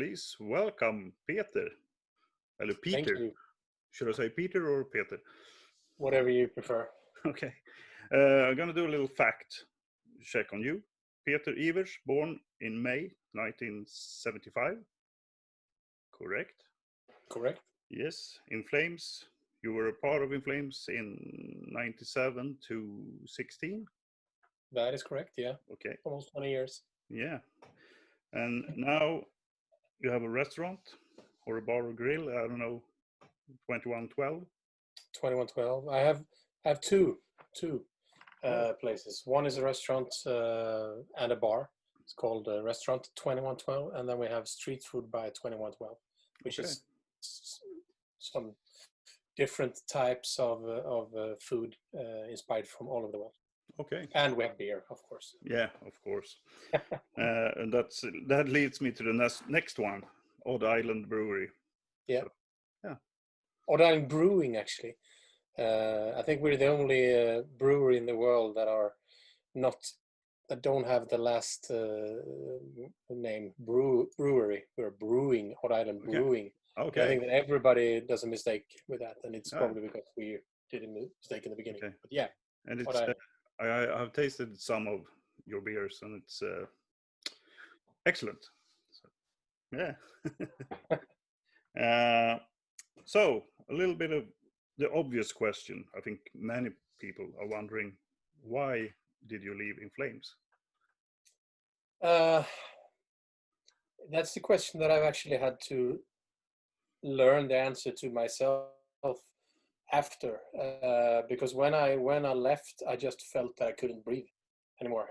please welcome Peter. Hello, Thank Peter. you. Should I say Peter or Peter? Whatever you prefer. Okay. I'm going to do a little fact check on you. Peter Iwers, born in May 1975. Correct? Correct. Yes. In Flames. You were a part of In Flames in 97 to 16. That is correct. Yeah. Okay. Almost 20 years. Yeah. And now you have a restaurant or a bar or grill. I don't know. 2112. 2112. I have two places. One is a restaurant and a bar. It's called Restaurant 2112, and then we have Street Food by 2112, which Okay. is some different types of food inspired from all over the world. Okay. And we have beer, of course. Yeah, of course. And that leads me to the next one, Odd Island Brewery. Yeah. So, yeah. Odd Island Brewing, actually. I think we're the only brewery in the world that don't have the last name brewery. We're brewing Odd Island Brewing. Okay. I think that everybody does a mistake with that, and it's probably because we did a mistake in the beginning. Okay. But yeah, and it's I've tasted some of your beers, and it's excellent. So, yeah. So a little bit of the obvious question. I think many people are wondering, why did you leave In Flames? That's the question that I've actually had to learn the answer to myself after, because when I left, I just felt that I couldn't breathe anymore.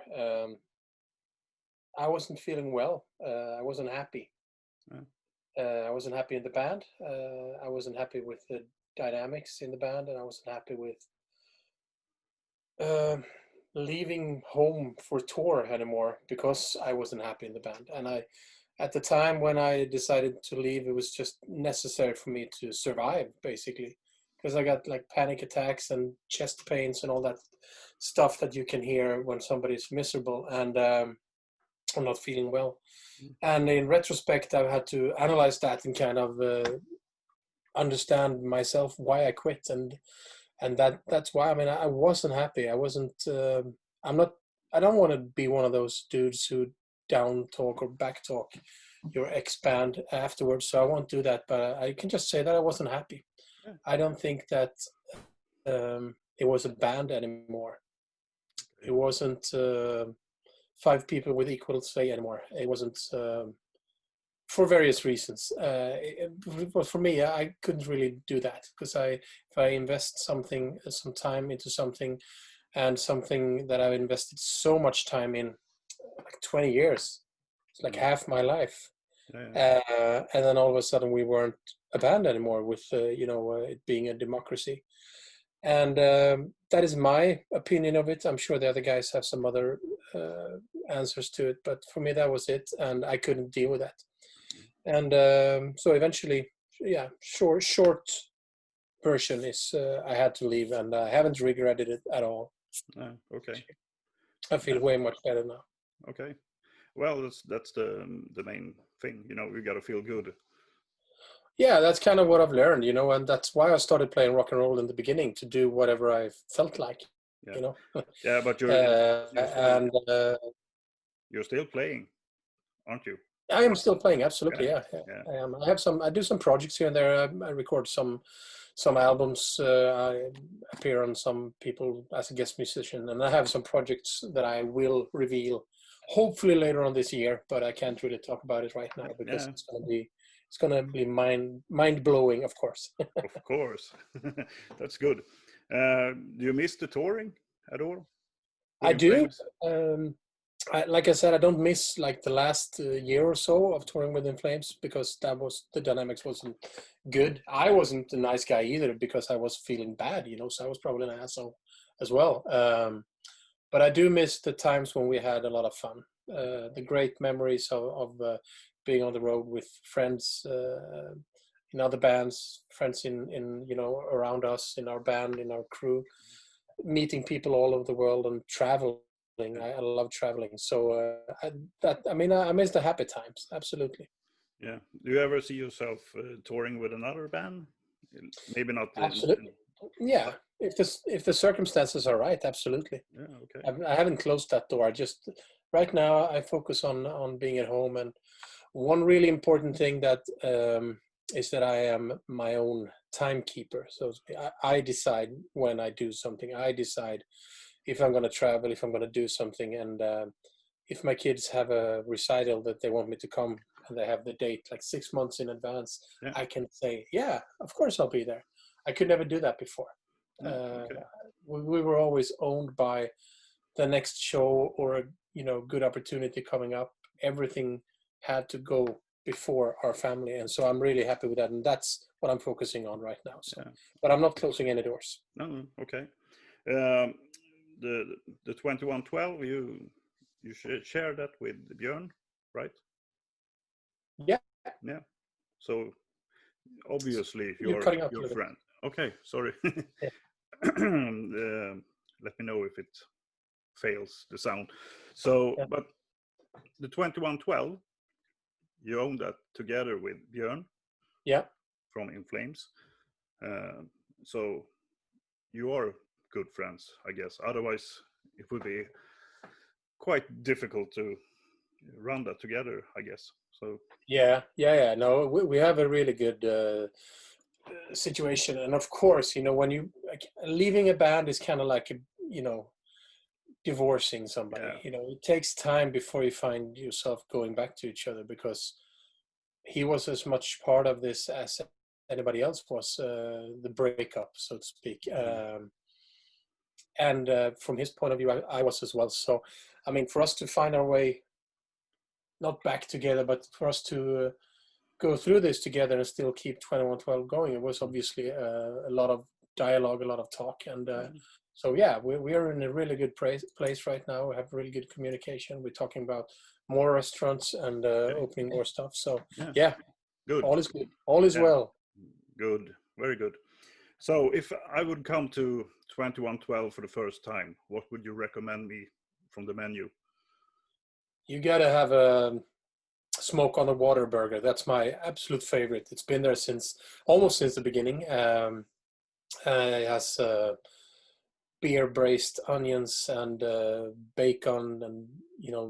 I wasn't feeling well. I wasn't happy. I wasn't happy in the band. I wasn't happy with the dynamics in the band, and I wasn't happy with leaving home for tour anymore because I wasn't happy in the band. And at the time when I decided to leave, it was just necessary for me to survive, basically, because I got like panic attacks and chest pains and all that stuff that you can hear when somebody's miserable and I'm not feeling well. And in retrospect, I've had to analyze that and kind of understand myself why I quit, and that's why. I mean, I wasn't happy. I wasn't. I don't want to be one of those dudes who down talk or back talk your ex band afterwards. So I won't do that. But I can just say that I wasn't happy. I don't think that it was a band anymore. It wasn't 5 people with equal say anymore. It wasn't for various reasons. But for me, I couldn't really do that because if I invest some time into something, and something that I've invested so much time in, like 20 years, it's like half my life. And then all of a sudden we weren't a band anymore with it being a democracy. And that is my opinion of it. I'm sure the other guys have some other answers to it, but for me that was it, and I couldn't deal with that. And so eventually, short version is I had to leave, and I haven't regretted it at all. Okay. I feel way much better now. Okay. Well, that's the main thing. You got to feel good. Yeah, that's kind of what I've learned, and that's why I started playing rock and roll in the beginning, to do whatever I felt like, Yeah, but you're still playing, aren't you? I am still playing, absolutely. Yeah. I am. I do some projects here and there. I record some albums. I appear on some people as a guest musician, and I have some projects that I will reveal hopefully later on this year, but I can't really talk about it right now because it's gonna be mind blowing, of course. Of course. That's good. Do you miss the touring at all? I do. Like I said, I don't miss like the last year or so of touring with In Flames, because the dynamics wasn't good. I wasn't a nice guy either because I was feeling bad, so I was probably an asshole as well. But I do miss the times when we had a lot of fun, the great memories of being on the road with friends in other bands, friends in around us, in our band, in our crew, meeting people all over the world and traveling. I love traveling, so I miss the happy times, absolutely. Yeah. Do you ever see yourself touring with another band? Maybe not. Absolutely. Yeah. But If the circumstances are right, absolutely. yeah. Okay. I haven't closed that door. Just right now, I focus on being at home. And one really important thing that is that I am my own timekeeper. So I decide when I do something. I decide if I'm going to travel, if I'm going to do something, and if my kids have a recital that they want me to come and they have the date like 6 months in advance, Yeah. I can say, yeah, of course I'll be there. I could never do that before. Yeah. Okay. We were always owned by the next show or a good opportunity coming up. Everything had to go before our family, and so I'm really happy with that, and that's what I'm focusing on right now. So, Yeah. but I'm not closing any doors. No. Okay. Um, the 2112 you share that with Björn, right? Yeah, Yeah. So obviously you're your cutting out a little friend. Okay. Sorry. bit. Let me know if it fails the sound. So, Yeah, but the 2112, you own that together with Björn yeah, from In Flames. Uh, so you are good friends, I guess. Otherwise, it would be quite difficult to run that together, I guess. So yeah. No, we have a really good situation, and of course, when you leaving a band is kind of like divorcing somebody. yeah, It takes time before you find yourself going back to each other, because he was as much part of this as anybody else was, the breakup, so to speak. And from his point of view, I was as well. So, I mean, for us to find our way, not back together, but for us to go through this together and still keep 2112 going, it was obviously a lot of dialogue, a lot of talk. And so, yeah, we are in a really good place right now. We have really good communication. We're talking about more restaurants and okay, opening more stuff. So, yeah, yeah, good, all is good. All is yeah, well. good, very good. So if I would come to 2112 for the first time, what would you recommend me from the menu? You got to have a smoke on the water burger. That's my absolute favorite. It's been there almost since the beginning. It has beer braised onions and bacon and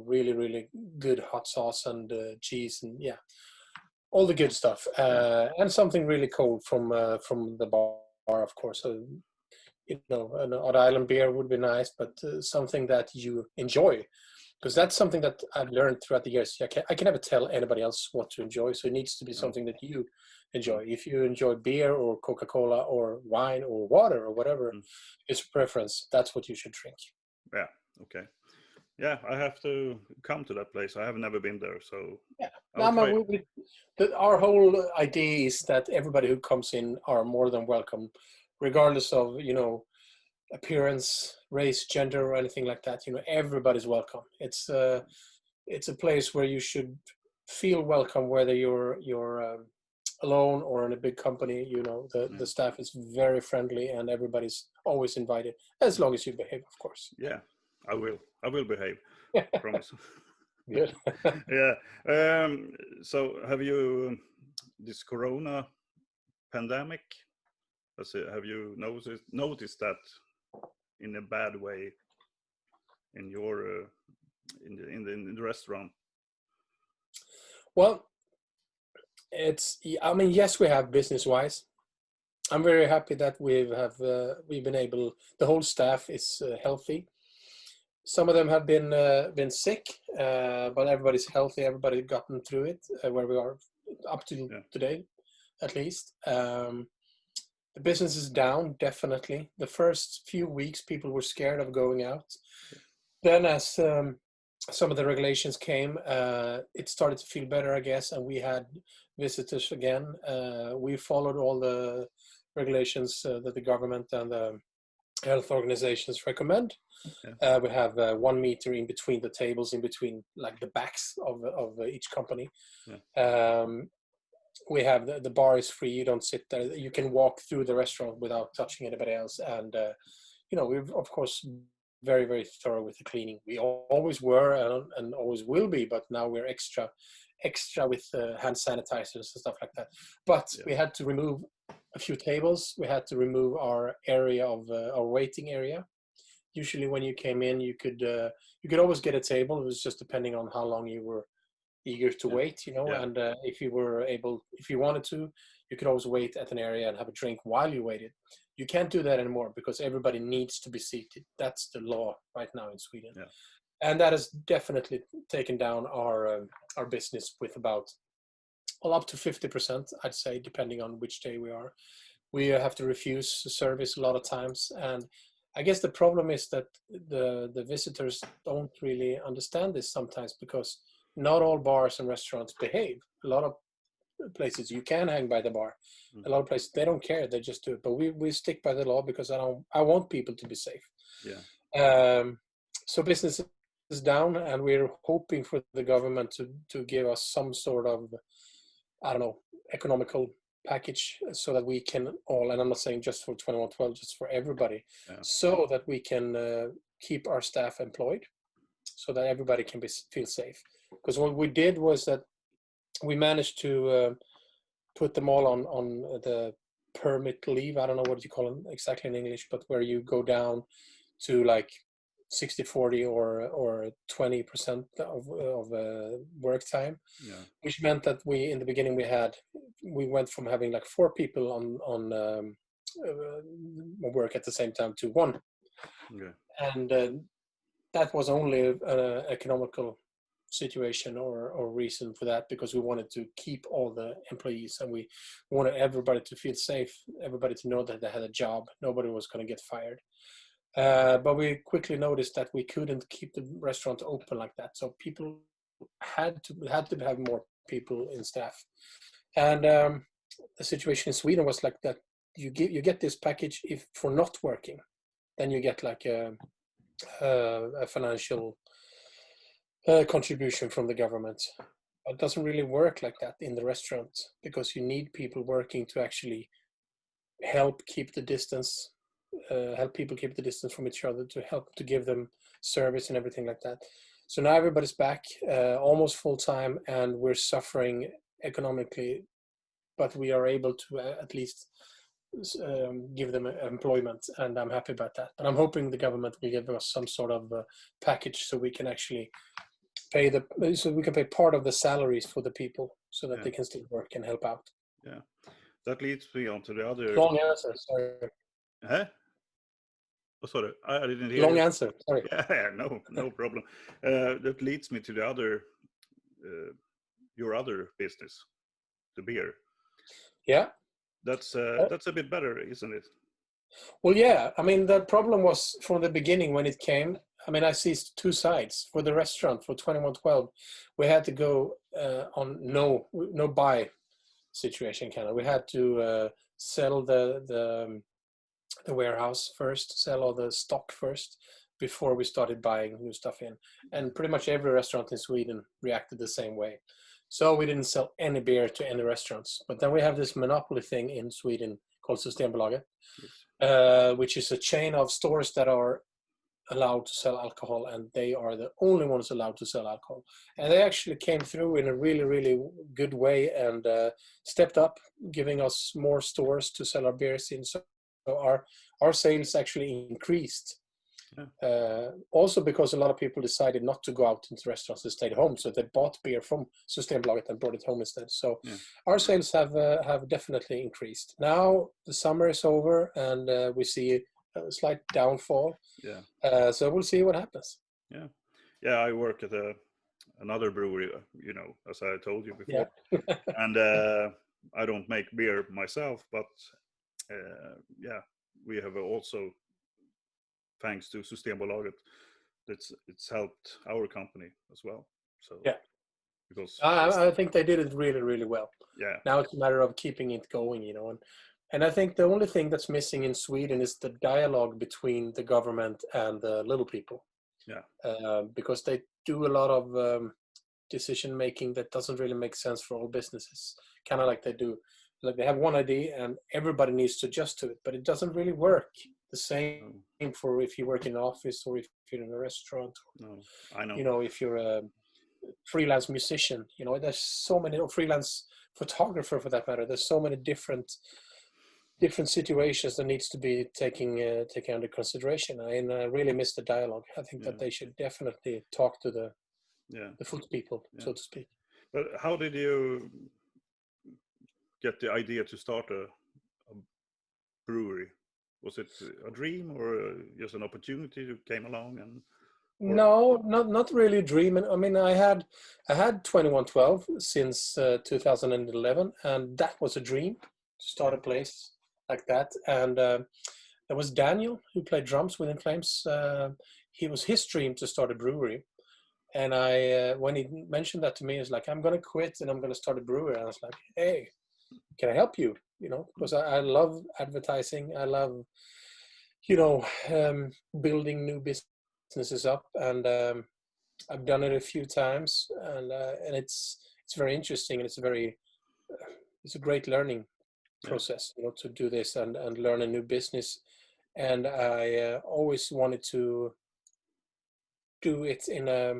really really good hot sauce and cheese, and yeah, all the good stuff, Yeah, and something really cold from the bar, of course. So an Odd Island beer would be nice, but something that you enjoy, because that's something that I've learned throughout the years. I can never tell anybody else what to enjoy, so it needs to be no, something that you mm, enjoy. If you enjoy beer or Coca-Cola or wine or water or whatever mm, is preference, that's what you should drink. yeah, okay. Yeah, I have to come to that place. I have never been there, so Yeah. I'll No, try. our whole idea is that everybody who comes in are more than welcome, regardless of appearance, race, gender, or anything like that. Everybody's welcome. It's a place where you should feel welcome, whether you're alone or in a big company. The Yeah, staff is very friendly, and everybody's always invited, as long as you behave, of course. yeah, I will. I will behave. Promise. Good. Yeah. So have you this Corona pandemic? Have you noticed that in a bad way in your in the restaurant? Well, I mean, yes, we have business wise. I'm very happy that we've been able. The whole staff is healthy. Some of them have been sick, but everybody's healthy. Everybody gotten through it, where we are up to Yeah. today, at least. The business is down, definitely. The first few weeks, people were scared of going out. Then, as some of the regulations came, it started to feel better, I guess, and we had visitors again. We followed all the regulations that the government and the health organizations recommend. Yeah. We have 1 meter in between the tables, in between like the backs of each company. Yeah. We have the bar is free. You don't sit there. You can walk through the restaurant without touching anybody else. And we're of course very very thorough with the cleaning. We always were and always will be, but now we're extra extra with hand sanitizers and stuff like that. But we had to remove a few tables. We had to remove our area of our waiting area. Usually when you came in, you could always get a table. It was just depending on how long you were eager to wait, you know, and if you wanted to, you could always wait at an area and have a drink while you waited. You can't do that anymore because everybody needs to be seated. That's the law right now in Sweden. Yeah. And that has definitely taken down our business with about, well, up to 50%, I'd say, depending on which day we are. We have to refuse service a lot of times. And I guess the problem is that the visitors don't really understand this sometimes, because not all bars and restaurants behave. A lot of places you can hang by the bar. A lot of places they don't care, they just do it. But we stick by the law because I want people to be safe. Yeah. So business is down, and we're hoping for the government to give us some sort of, I don't know, economical package so that we can all, and I'm not saying just for 2112, just for everybody, so that we can keep our staff employed, so that everybody can feel safe. Because what we did was that we managed to put them all on the permit leave. I don't know what you call them exactly in English, but where you go down to like 60-40 or 20% of work time, which meant that in the beginning we went from having like 4 people on work at the same time to 1, and that was only an economical situation or reason for that, because we wanted to keep all the employees and we wanted everybody to feel safe, everybody to know that they had a job, nobody was going to get fired. But we quickly noticed that we couldn't keep the restaurant open like that. So people had to have more people in staff. And the situation in Sweden was like that. You get this package if for not working, then you get like a financial contribution from the government. It doesn't really work like that in the restaurant, because you need people working to actually help keep the distance. Help people keep the distance from each other, to help to give them service and everything like that. So now everybody's back almost full time, and we're suffering economically, but we are able to at least give them employment, and I'm happy about that. But I'm hoping the government will give us some sort of package so we can actually pay part of the salaries for the people, so that they can still work and help out. Yeah, that leads me on to the other. Long answer, sorry. Huh? Oh, sorry, I didn't hear. Long answer, sorry. Yeah, no problem. That leads me to the other, your other business, the beer. Yeah. That's a bit better, isn't it? Well, yeah. I mean, the problem was from the beginning when it came. I mean, I see 2 sides. For the restaurant, for 2112, we had to go on no buy situation, kind of. We had to sell the warehouse first, sell all the stock first before we started buying new stuff in. And pretty much every restaurant in Sweden reacted the same way. So we didn't sell any beer to any restaurants. But then we have this monopoly thing in Sweden called Systembolaget, which is a chain of stores that are allowed to sell alcohol, and they are the only ones allowed to sell alcohol. And they actually came through in a really, really good way and stepped up, giving us more stores to sell our beers in. So our sales actually increased. Also because a lot of people decided not to go out into restaurants, they stayed home, so they bought beer from Systembolaget and brought it home instead. So our sales have definitely increased. Now the summer is over, and we see a slight downfall. So we'll see what happens. I work at another brewery, as I told you before. And I don't make beer myself, but we have also, thanks to Systembolaget, it's helped our company as well. So because I think they did it really, really well. Now it's a matter of keeping it going, and I think the only thing that's missing in Sweden is the dialogue between the government and the little people. Because they do a lot of decision making that doesn't really make sense for all businesses. Kind of like they have one idea and everybody needs to adjust to it, but it doesn't really work the same for if you work in an office or if you're in a restaurant. I know. If you're freelance musician. You know, there's so many, or freelance photographer for that matter. There's so many different situations that needs to be taken under consideration. And I really miss the dialogue. I think that they should definitely talk to the foot people, so to speak. But how did you get the idea to start a brewery? Was it a dream or just an opportunity that came along? No, not really a dream. I mean, I had 2112 since 2011, and that was a dream to start a place like that. And there was Daniel who played drums with In Flames. It was his dream to start a brewery. And I, when he mentioned that to me, it's like, I'm going to quit and I'm going to start a brewery. And I was like, hey, can I help you? You know, because I love advertising. I love, building new businesses up. And I've done it a few times, and it's very interesting, and it's a great learning process, to do this and learn a new business. And I always wanted to do it in a,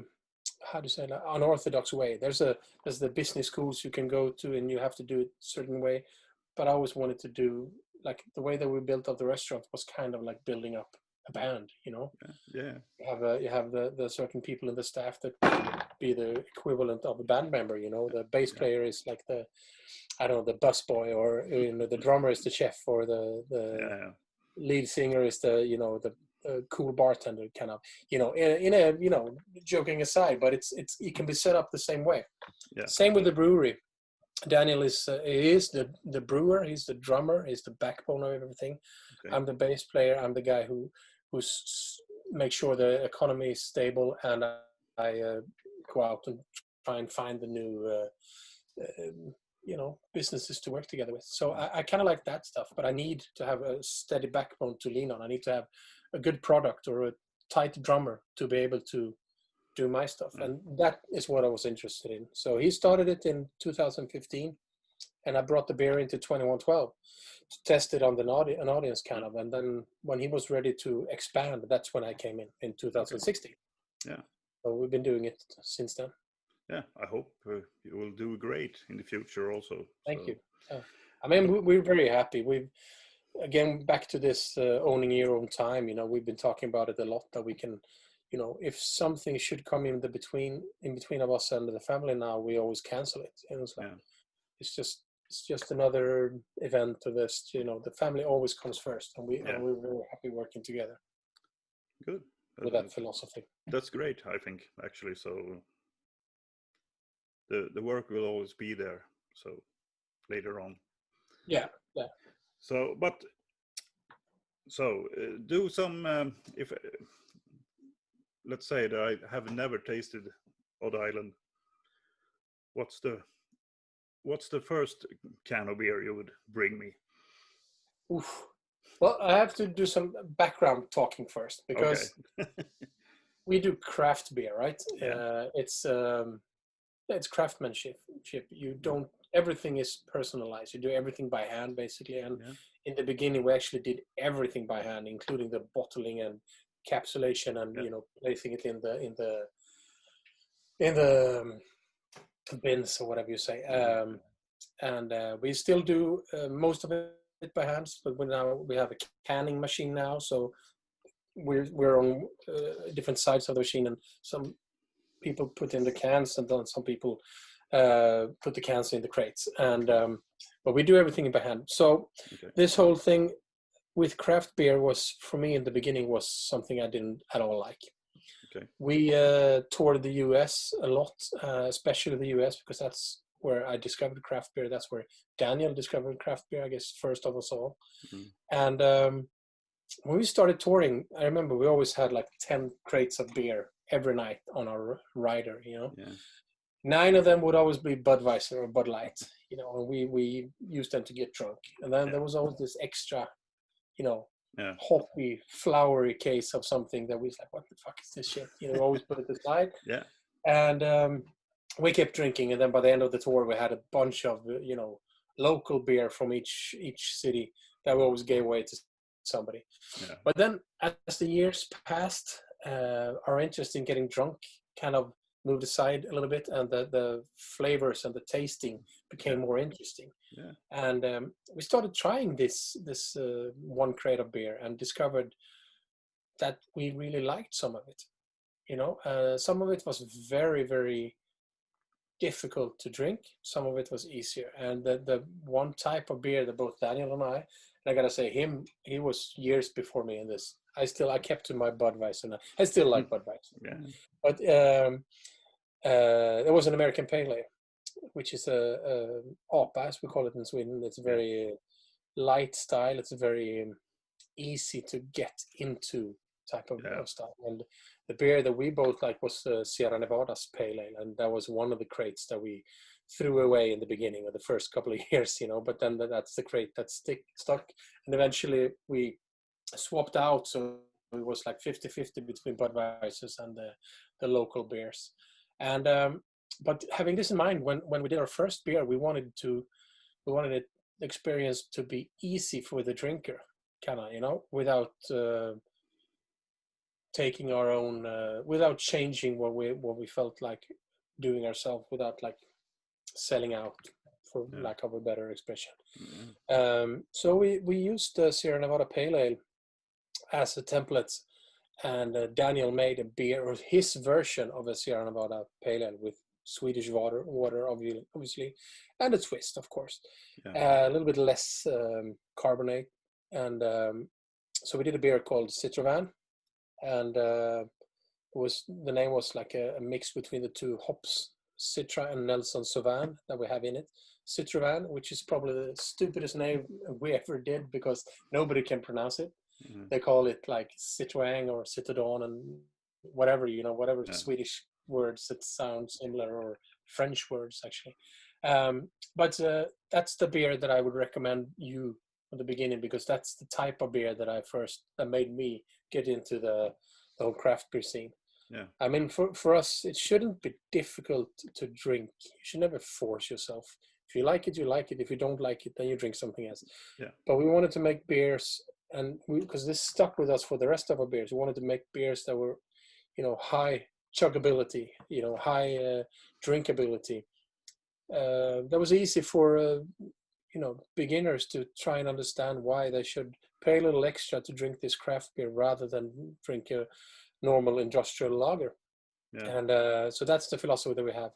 how do you say, an unorthodox way. There's the business schools you can go to, and you have to do it a certain way. But I always wanted to do, like, the way that we built up the restaurant was kind of like building up a band, Yeah. You have the certain people in the staff that be the equivalent of a band member. The bass player is like the bus boy, or the drummer is the chef, or the lead singer is the cool bartender, kind of, in a joking aside, but it can be set up the same way. Same with the brewery. Daniel is the brewer. He's the drummer. He's the backbone of everything. I'm the bass player. I'm the guy who make sure the economy is stable, and I go out and try and find the new businesses to work together with. So I kind of like that stuff, but I need to have a steady backbone to lean on. I need to have a good product or a tight drummer to be able to do my stuff, and that is what I was interested in. So he started it in 2015, and I brought the beer into 2112 to test it on an audience, kind of, and then when he was ready to expand, that's when I came in 2016. So we've been doing it since then. I hope you will do great in the future also. Thank you. I mean, we're very happy. We've, again, back to this owning your own time, we've been talking about it a lot, that we can, if something should come in between of us and the family now, we always cancel it. And it's like, it's just another event of this, the family always comes first, and we're very happy working together. Good. With that philosophy. That's great, I think, actually. So the work will always be there. So later on. Yeah. So, do some, if let's say that I have never tasted Odd Island, what's the first can of beer you would bring me? Oof. Well, I have to do some background talking first, because we do craft beer, right? It's craftsmanship. Everything is personalized. You do everything by hand, basically. And in the beginning, we actually did everything by hand, including the bottling and capsulation, and placing it in the bins, or whatever you say. And we still do most of it by hand, but we have a canning machine now, so we're on different sides of the machine, and some people put in the cans, and then some people put the cans in the crates, and but we do everything by hand. So this whole thing with craft beer was, for me in the beginning, was something I didn't at all like. We toured the US a lot, especially the US, because that's where I discovered craft beer. That's where Daniel discovered craft beer, I guess, first of us all. And when we started touring, I remember we always had like 10 crates of beer every night on our rider, 9 of them would always be Budweiser or Bud Light, and we used them to get drunk. And then there was always this extra, hoppy, flowery case of something that we was like, what the fuck is this shit? Always put it aside. And we kept drinking, and then by the end of the tour, we had a bunch of, local beer from each city that we always gave away to somebody. But then as the years passed, our interest in getting drunk kind of moved aside a little bit, and the flavors and the tasting became more interesting. Yeah. And we started trying this one crate of beer and discovered that we really liked some of it. Some of it was very, very difficult to drink. Some of it was easier. And the one type of beer that both Daniel and I gotta say, he was years before me in this. I kept to my Budweiser, and I still like Budweiser. Yeah. But there was an American Pale Ale, which is a APA, as we call it in Sweden. It's a very light style. It's very easy to get into type of style. And the beer that we both like was Sierra Nevada's Pale Ale, and that was one of the crates that we threw away in the beginning of the first couple of years, but then that's the crate that stuck, and eventually we swapped out, so it was like 50-50 between Budweisers and the local beers. And but having this in mind, when we did our first beer, we wanted the experience to be easy for the drinker, kind of, without taking our own, without changing what we felt like doing ourselves, without like selling out, for lack of a better expression. So we used the Sierra Nevada Pale Ale as a template, and Daniel made a beer, or his version of a Sierra Nevada Pale Ale, with Swedish water obviously, and a twist, of course. A little bit less carbonate, and so we did a beer called Citrovan, and the name was like a mix between the two hops, Citra and Nelson Sauvin, that we have in it. Citrovan, which is probably the stupidest name we ever did, because nobody can pronounce it. They call it like Citroën or Citadon and whatever, whatever Swedish words that sound similar, or French words actually. But that's the beer that I would recommend you at the beginning, because that's the type of beer that made me get into the whole craft beer scene. Yeah. I mean, for us, it shouldn't be difficult to drink. You should never force yourself. If you like it, you like it. If you don't like it, then you drink something else. Yeah. But we wanted to make beers, and because this stuck with us for the rest of our beers, we wanted to make beers that were, high chuggability, high drinkability. That was easy for beginners to try and understand why they should pay a little extra to drink this craft beer rather than drink a normal industrial lager. And so that's the philosophy that we have.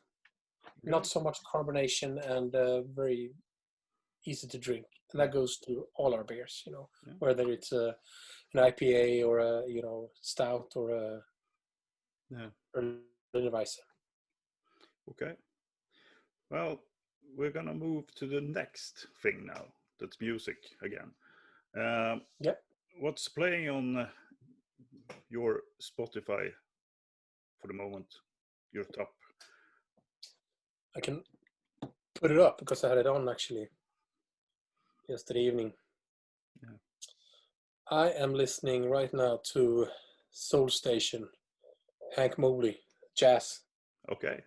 Not so much carbonation, and very easy to drink, and that goes to all our beers, whether it's an IPA or a stout or a Weizen. Okay. Well, we're gonna move to the next thing now. That's music again. What's playing on your Spotify for the moment? Your top. I can put it up because I had it on actually yesterday evening. Yeah. I am listening right now to Soul Station, Hank Mobley, jazz. Okay.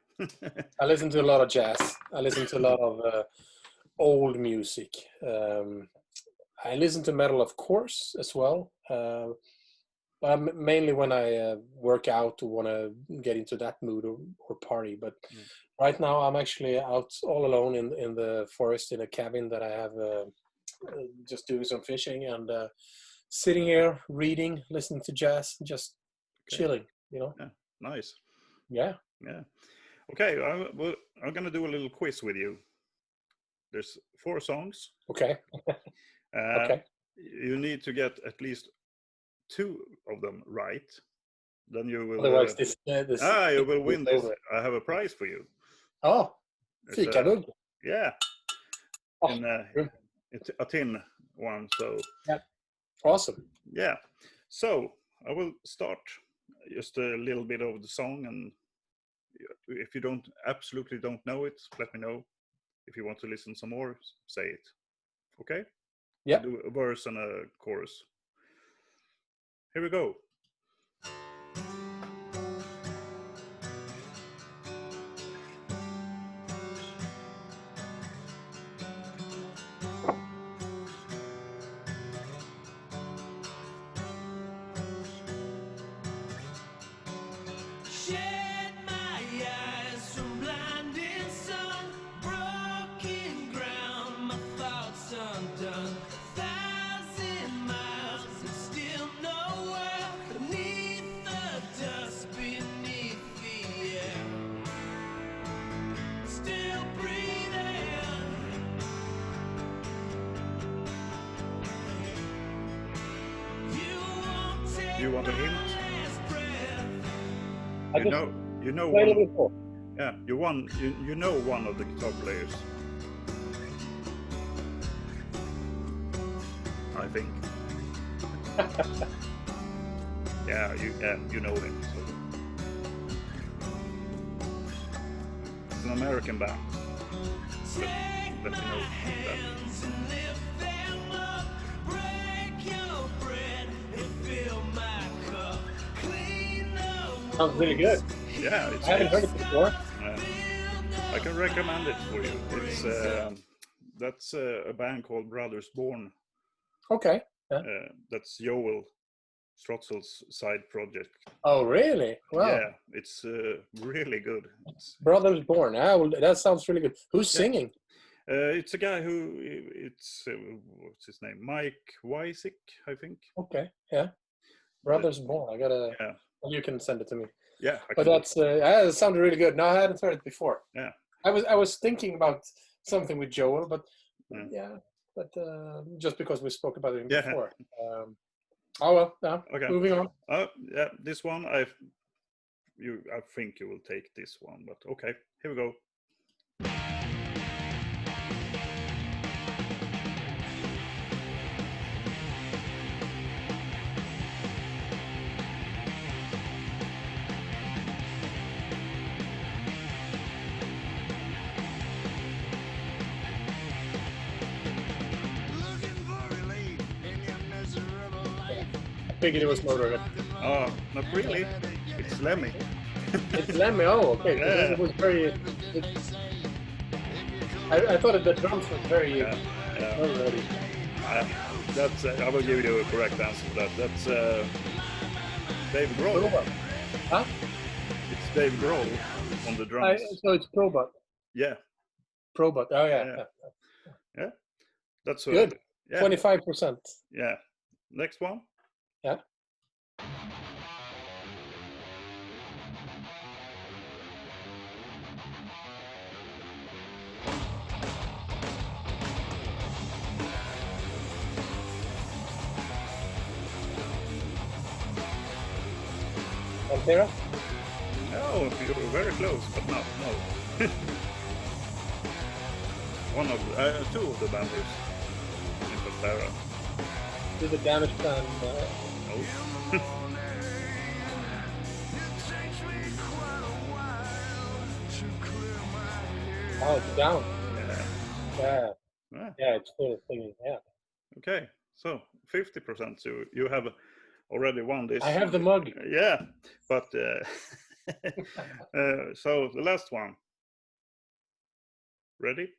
I listen to a lot of jazz. I listen to a lot of old music. I listen to metal, of course, as well. But mainly when I work out or want to get into that mood or party. But right now I'm actually out all alone in the forest in a cabin that I have, just doing some fishing and sitting here reading, listening to jazz, just chilling, Yeah, nice. Yeah. Okay, I'm gonna do a little quiz with you. There's 4 songs. Okay. Okay. You need to get at least 2 of them right. Then you will. Otherwise, you will win this. I have a prize for you. Oh, Fika. Yeah. In a tin one. So. Yeah. Awesome. Yeah. So I will start just a little bit of the song, and if you absolutely don't know it, let me know. If you want to listen some more, say it. Okay? Yeah. Do a verse and a chorus. Here we go. Shed my you want a hint? I You just know, you know played a one. little before. Yeah, you know one of the guitar players. I think. Yeah, you know him. So. It's an American band. Let me know that. Sounds really good. Yeah, I haven't heard it before. I can recommend it for you. It's that's a band called Brothers Born. Okay. Yeah. That's Joel Strotzel's side project. Oh, really? Wow. Yeah, it's really good. Brothers Born. Well, that sounds really good. Who's singing? It's a guy who what's his name? Mike Wysick, I think. Okay. Yeah. Brothers Born. I gotta. Yeah. You can send it to me. Yeah. But that sounded really good. No, I hadn't heard it before. Yeah. I was thinking about something with Joel, but just because we spoke about it before. Oh well. Yeah. Okay. Moving on. Yeah. This one I think you will take this one, but okay. Here we go. I figured it was Motorhead. Oh, not really. It's Lemmy. It's Lemmy. Oh, okay. Yeah. It was very. I thought the drums was very. Already. That's. I will give you a correct answer for that. That's Dave Grohl. Huh? It's Dave Grohl on the drums. So it's Probot. Yeah. Probot. Oh yeah. Yeah. That's good. 25%. Yeah. Next one. Yeah. Pantera? Oh, you were very close, but no. Two of the members in Pantera. Did the Damage Plan? No. Oh, it's down. Yeah. Yeah, it's still thinking. Yeah. Okay, so 50%. So you have already won this. I have the mug. Yeah, but so the last one. Ready?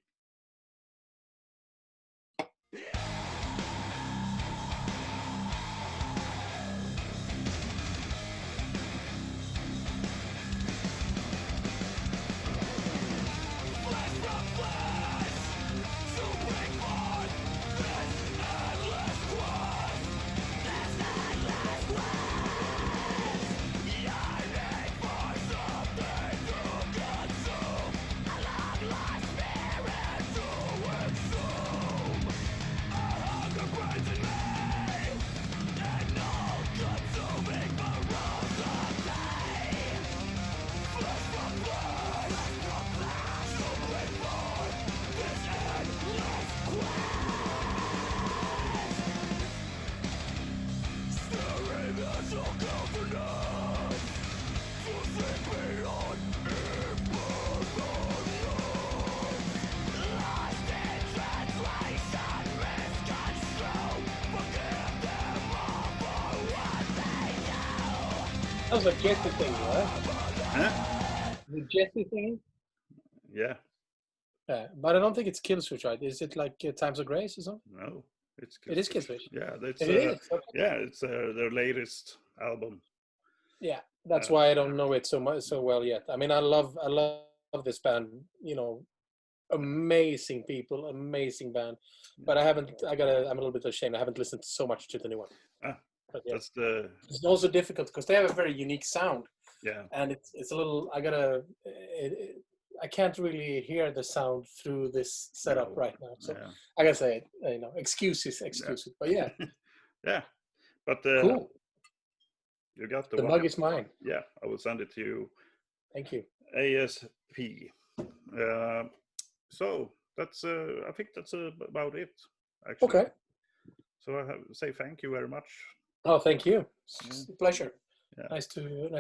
That was a Jesse thing, right? Huh? The Jesse thing? Yeah. But I don't think it's Killswitch, right? Is it like Times of Grace or something? No, it's It is Killswitch. Yeah, that's it is. Okay. Yeah, it's their latest album. Yeah, that's why I don't know it so well yet. I mean, I love this band. You know, amazing people, amazing band. But I'm a little bit ashamed. I haven't listened so much to the new one. But yeah. It's also difficult because they have a very unique sound. Yeah. And it's a little. I can't really hear the sound through this setup right now. So I gotta say, excuses. But yeah. Yeah. But cool. You got the The one. mug is mine. Yeah, I will send it to you Thank you. ASP. So that's I think that's about it actually. Okay. So I have say thank you very much. Oh, thank you. It's a pleasure. Yeah. Nice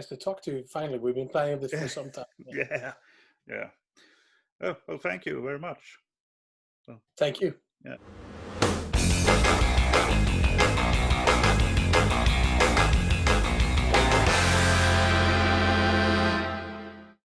to talk to you. Finally, we've been planning this for some time. Yeah. Yeah. Oh, well, thank you very much. So, Thank you. yeah.